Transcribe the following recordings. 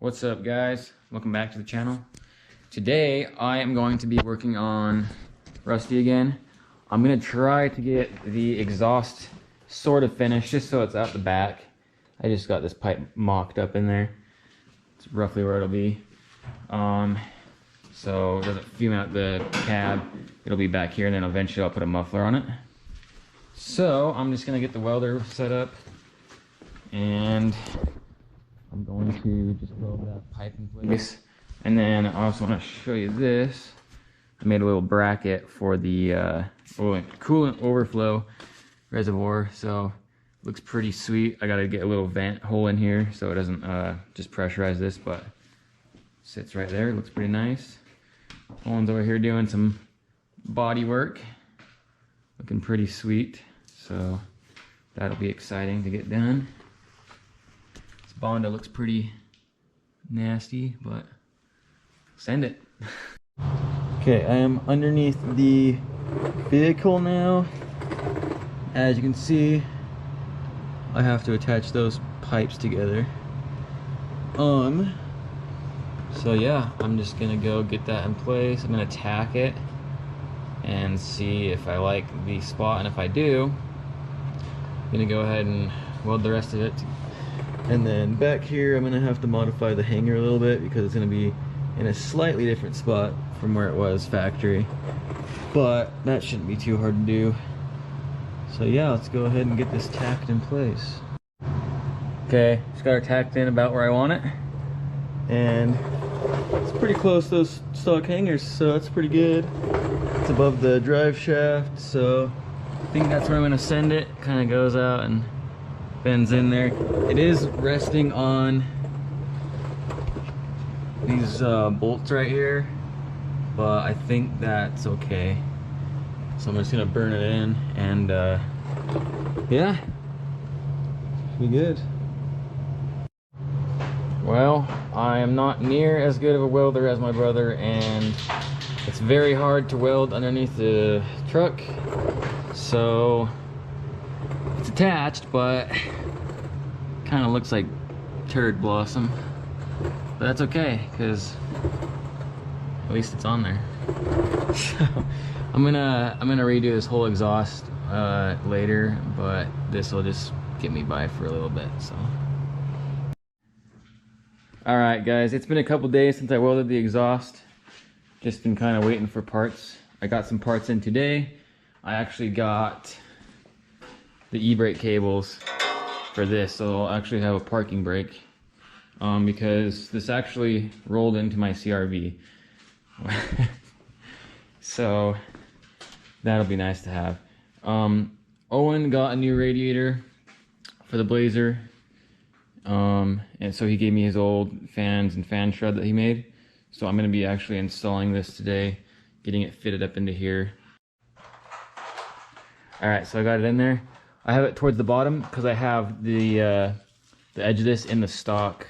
What's up, guys? Welcome back to the channel. Today I am going to be working on Rusty again. I'm gonna try to get the exhaust sort of finished just so it's out the back. I just got this pipe mocked up in there. It's roughly where it'll be. So it doesn't fume out the cab. It'll be back here, and then eventually I'll put a muffler on it. So I'm just gonna get the welder set up, and I'm going to just weld that pipe in place. And then I also want to show you this. I made a little bracket for the coolant overflow reservoir, so it looks pretty sweet. I gotta get a little vent hole in here so it doesn't just pressurize this, but sits right there. It looks pretty nice. Owen's over here doing some body work, looking pretty sweet. So that'll be exciting to get done. This Bondo looks pretty nasty, but send it. Okay, I am underneath the vehicle now. As you can see, I have to attach those pipes together. So yeah, I'm just gonna go get that in place. I'm gonna tack it and see if I like the spot, and if I do, I'm gonna go ahead and weld the rest of it. And then back here, I'm gonna have to modify the hanger a little bit because it's gonna be in a slightly different spot from where it was factory, but that shouldn't be too hard to do. So yeah, let's go ahead and get this tacked in place. Okay, just got it tacked in about where I want it, and it's pretty close to those stock hangers, so that's pretty good. It's above the drive shaft, so I think that's where I'm gonna send it. Kind of goes out and bends in there. It is resting on these bolts right here, but I think that's okay. So I'm just gonna burn it in, and yeah, should be good. Well, I am not near as good of a welder as my brother, and it's very hard to weld underneath the truck. So it's attached, but kind of looks like turd blossom. But that's okay, because at least it's on there. So I'm gonna redo this whole exhaust later, but this will just get me by for a little bit. So all right, guys, it's been a couple days since I welded the exhaust. Just been kind of waiting for parts. I got some parts in today. I actually got the e-brake cables for this, so I'll actually have a parking brake, because this actually rolled into my CRV. So that'll be nice to have. Owen got a new radiator for the Blazer, and so he gave me his old fans and fan shroud that he made. So I'm going to be actually installing this today, getting it fitted up into here. Alright, so I got it in there. I have it towards the bottom because I have the edge of this in the stock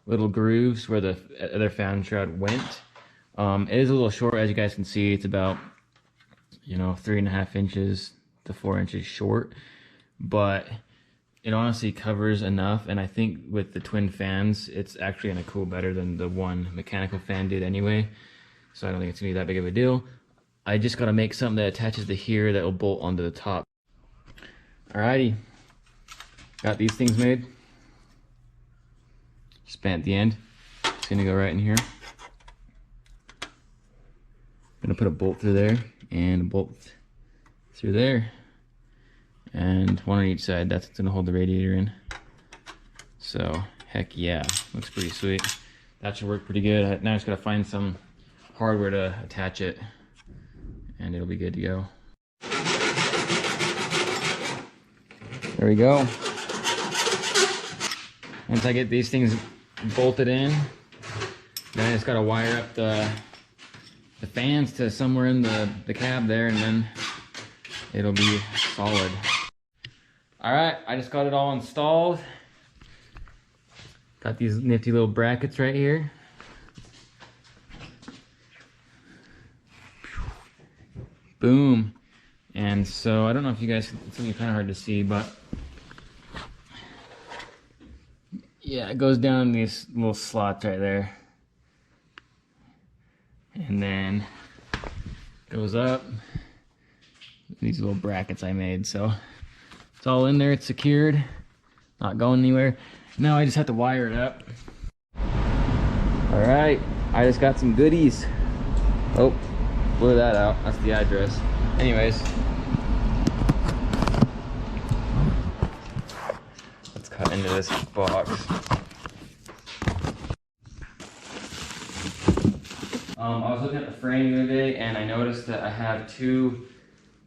little grooves where the other fan shroud went. It is a little short, as you guys can see. It's about, 3.5 inches to 4 inches short, but it honestly covers enough, and I think with the twin fans, it's actually gonna cool better than the one mechanical fan did anyway. So I don't think it's gonna be that big of a deal. I just gotta make something that attaches to here that will bolt onto the top. Alrighty, got these things made. Span at the end. It's gonna go right in here. Gonna put a bolt through there and a bolt through there, and one on each side. That's what's gonna hold the radiator in. So heck yeah, looks pretty sweet. That should work pretty good. Now I just gotta find some hardware to attach it, and it'll be good to go. There we go. Once I get these things bolted in, then I just gotta wire up the fans to somewhere in the cab there, and then it'll be solid. Alright, I just got it all installed. Got these nifty little brackets right here. Boom. And so I don't know if you guys, it's gonna be kind of hard to see, but yeah, it goes down these little slots right there. And then goes up. These little brackets I made, so it's all in there, it's secured, not going anywhere. Now I just have to wire it up. All right, I just got some goodies. Oh, blew that out, that's the address. Anyways, let's cut into this box. I was looking at the frame the other day and I noticed that I have two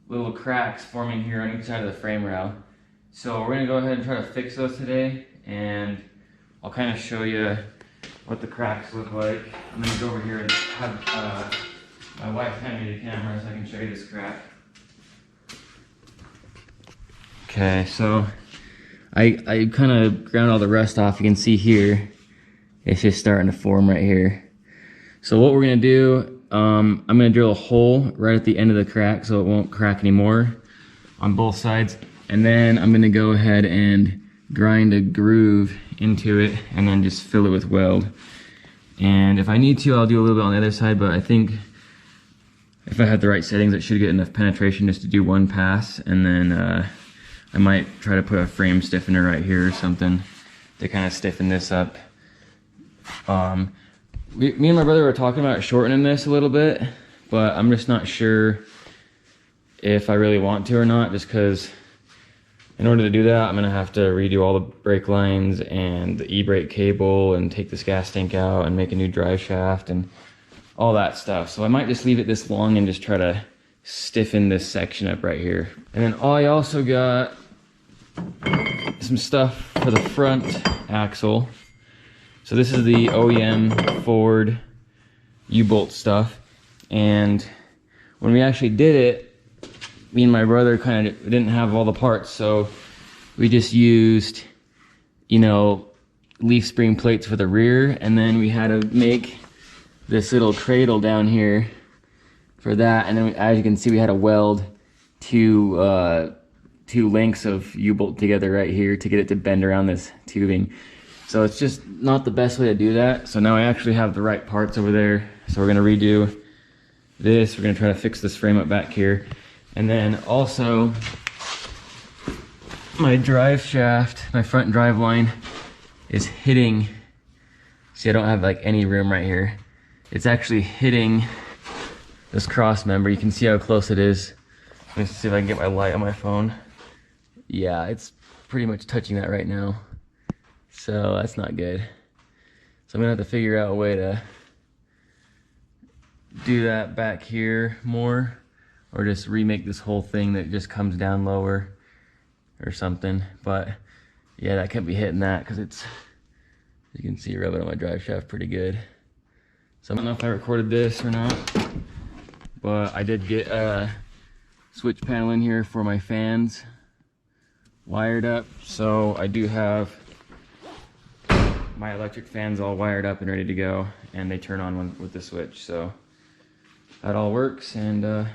little cracks forming here on each side of the frame rail. So we're gonna go ahead and try to fix those today, and I'll kind of show you what the cracks look like. I'm gonna go over here and have my wife hand me the camera so I can show you this crack. Okay, so I kind of ground all the rust off. You can see here, it's just starting to form right here. So what we're gonna do, I'm gonna drill a hole right at the end of the crack so it won't crack anymore on both sides. And then I'm gonna go ahead and grind a groove into it and then just fill it with weld. And if I need to, I'll do a little bit on the other side, but I think if I had the right settings, it should get enough penetration just to do one pass. And then I might try to put a frame stiffener right here or something to kind of stiffen this up. Me and my brother were talking about shortening this a little bit, but I'm just not sure if I really want to or not, just because in order to do that, I'm gonna have to redo all the brake lines and the e-brake cable and take this gas tank out and make a new drive shaft and all that stuff. So I might just leave it this long and just try to stiffen this section up right here. And then I also got some stuff for the front axle. So this is the OEM Ford U-bolt stuff, and when we actually did it, me and my brother kind of didn't have all the parts, so we just used, you know, leaf spring plates for the rear, and then we had to make this little cradle down here for that, and then as you can see, we had to weld two lengths of U-bolt together right here to get it to bend around this tubing. So it's just not the best way to do that. So now I actually have the right parts over there. So we're gonna redo this. We're gonna try to fix this frame up back here. And then also my drive shaft, my front drive line is hitting. See, I don't have like any room right here. It's actually hitting this cross member. You can see how close it is. Let me see if I can get my light on my phone. Yeah, it's pretty much touching that right now. So that's not good. So I'm gonna have to figure out a way to do that back here more, or just remake this whole thing that just comes down lower or something. But yeah, that can't be hitting that because it's, you can see rubbing on my drive shaft pretty good. So I don't know if I recorded this or not, but I did get a switch panel in here for my fans wired up. So I do have my electric fans all wired up and ready to go, and they turn on with the switch. So that all works, and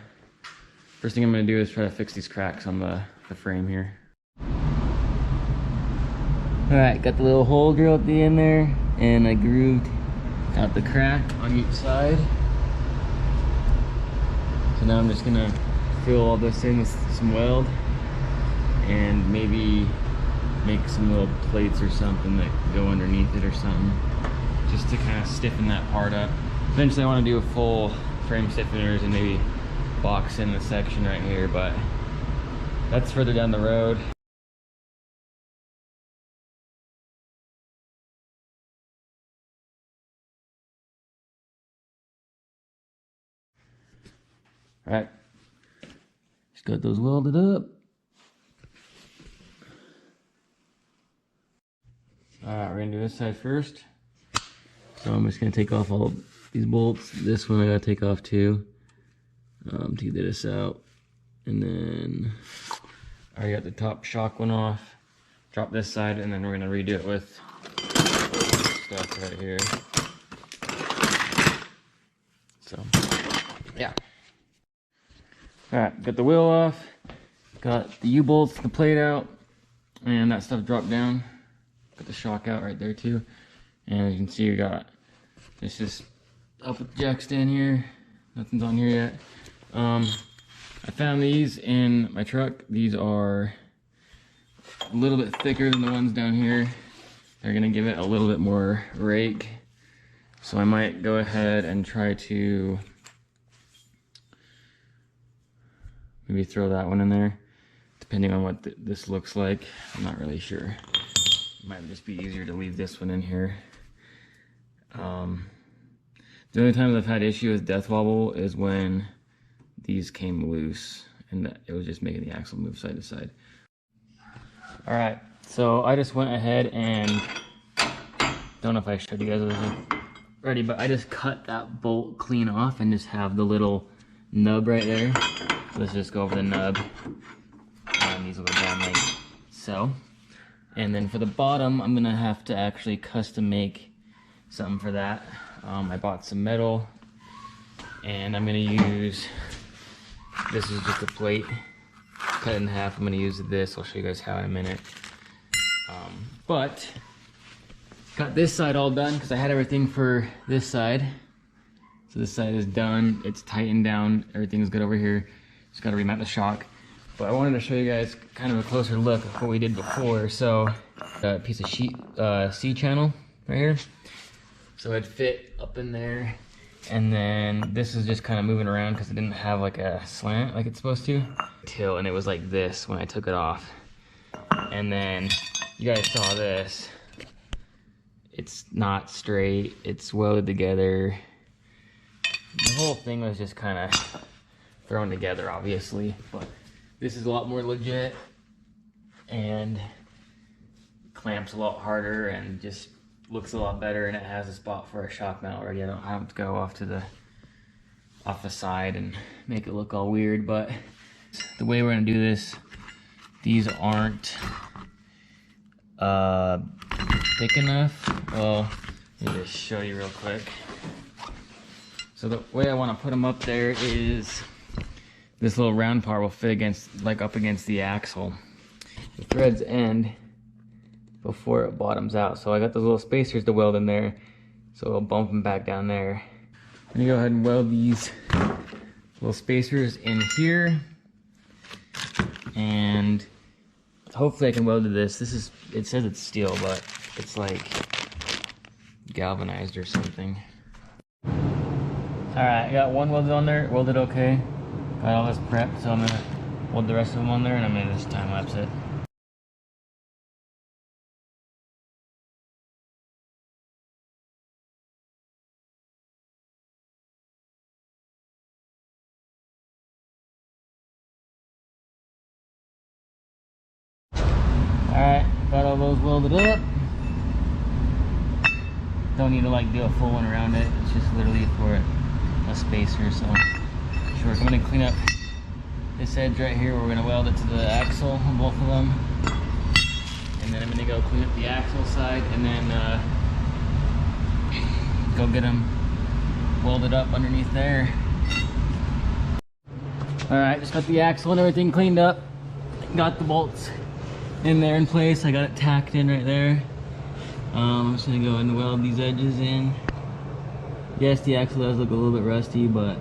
first thing I'm gonna do is try to fix these cracks on the frame here. All right, got the little hole drilled at the end there, and I grooved out the crack on each side. So now I'm just gonna fill all this in with some weld and maybe make some little plates or something that go underneath it or something, just to kind of stiffen that part up. Eventually I want to do a full frame stiffeners and maybe box in the section right here, but that's further down the road. All right, just got those welded up. Alright, we're gonna do this side first. So I'm just gonna take off all these bolts. This one I gotta take off too, to get this out. And then I already got the top shock one off. Drop this side, and then we're gonna redo it with stuff right here. So, yeah. Alright, got the wheel off. Got the U-bolts, the plate out, and that stuff dropped down. Got the shock out right there too. And as you can see, we got this just up with the jack stand here. Nothing's on here yet. I found these in my truck. These are a little bit thicker than the ones down here. They're gonna give it a little bit more rake. So I might go ahead and try to maybe throw that one in there, depending on what this looks like. I'm not really sure. It might just be easier to leave this one in here. The only time I've had issue with death wobble is when these came loose and it was just making the axle move side to side. All right, so I just went ahead and, don't know if I showed you guys this already, but I just cut that bolt clean off and just have the little nub right there. So let's just go over the nub, and these will go down like so. And then for the bottom, I'm gonna have to actually custom make something for that. I bought some metal, and I'm gonna use, this is just a plate, cut it in half. I'm gonna use this, I'll show you guys how in a minute. But got this side all done because I had everything for this side. So this side is done, it's tightened down, everything's good over here. Just gotta remount the shock. But I wanted to show you guys kind of a closer look of what we did before. So a piece of sheet C channel right here. So it fit up in there. And then this is just kind of moving around because it didn't have like a slant like it's supposed to. And it was like this when I took it off. And then you guys saw this. It's not straight, it's welded together. The whole thing was just kind of thrown together, obviously, but this is a lot more legit and clamps a lot harder and just looks a lot better, and it has a spot for a shock mount already. I don't have to go off the side and make it look all weird, but the way we're gonna do this, these aren't thick enough. Well, let me just show you real quick. So the way I want to put them up there is this little round part will fit against, like up against the axle. The threads end before it bottoms out. So I got those little spacers to weld in there, so I'll bump them back down there. I'm gonna go ahead and weld these little spacers in here, and hopefully I can weld to this. This is, it says it's steel, but it's like galvanized or something. All right, I got one welded on there, welded okay. Got all this prepped, so I'm gonna weld the rest of them on there, and I'm gonna just time lapse it. Alright, got all those welded up. Don't need to like do a full one around it. It's just literally for a spacer, so sure. I'm gonna clean up this edge right here. We're gonna weld it to the axle on both of them. And then I'm gonna go clean up the axle side and then go get them welded up underneath there. Alright, just got the axle and everything cleaned up. Got the bolts in there in place. I got it tacked in right there. I'm just gonna go and weld these edges in. Yes, the axle does look a little bit rusty, but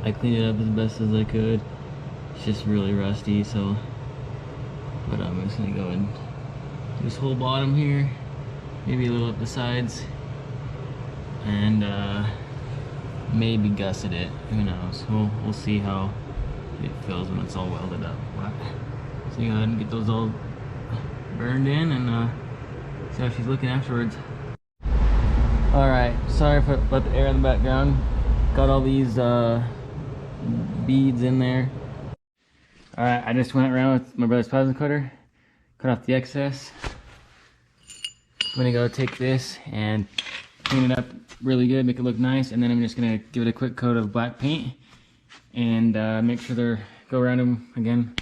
I cleaned it up as best as I could. It's just really rusty, so. But I'm just gonna go and do this whole bottom here, maybe a little up the sides, and maybe gusset it. Who knows? We'll see how it feels when it's all welded up. But, so go ahead and get those all burned in and see how she's looking afterwards. Alright, sorry for about the air in the background. Got all these beads in there. Alright, I just went around with my brother's plasma cutter, cut off the excess. I'm gonna go take this and clean it up really good, make it look nice, and then I'm just gonna give it a quick coat of black paint and make sure they're, go around them again.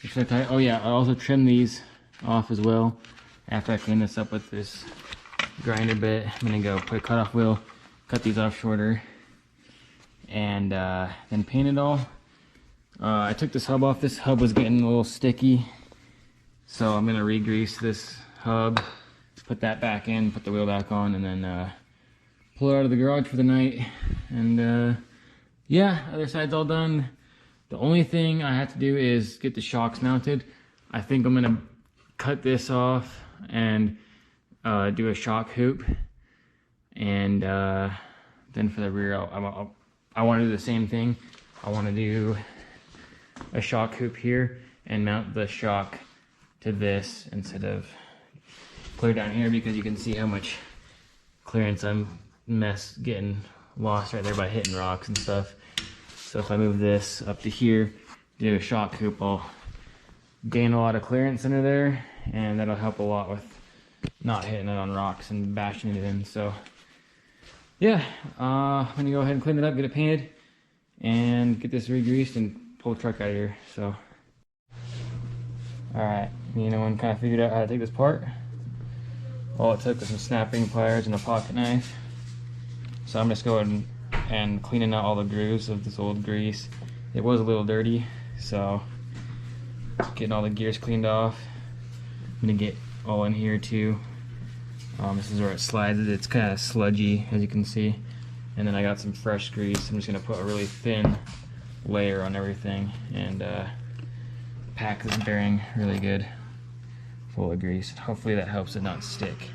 Make sure they're tight. Oh yeah, I'll also trim these off as well after I clean this up with this grinder bit. I'm gonna go put a cutoff wheel, cut these off shorter, and then paint it all. I took this hub off. This hub was getting a little sticky, so I'm gonna re-grease this hub put that back in, put the wheel back on, and then pull it out of the garage for the night. And yeah, other side's all done. The only thing I have to do is get the shocks mounted. I think I'm gonna cut this off and do a shock hoop. And then for the rear, I want to do the same thing. I want to do a shock hoop here and mount the shock to this instead of clear down here, because you can see how much clearance I'm getting lost right there by hitting rocks and stuff. So if I move this up to here, do a shock hoop, I'll gain a lot of clearance under there, and that'll help a lot with not hitting it on rocks and bashing it in. So yeah, I'm gonna go ahead and clean it up, get it painted, and get this re-greased and pull the truck out of here. So alright, me and Owen kind of figured out how to take this apart. All it took was some snap ring pliers and a pocket knife. So I'm just going and cleaning out all the grooves of this old grease. It was a little dirty, so getting all the gears cleaned off. I'm gonna get all in here too. This is where it slides. It's kind of sludgy, as you can see. And then I got some fresh grease. I'm just gonna put a really thin layer on everything and pack this bearing really good full of grease. Hopefully that helps it not stick.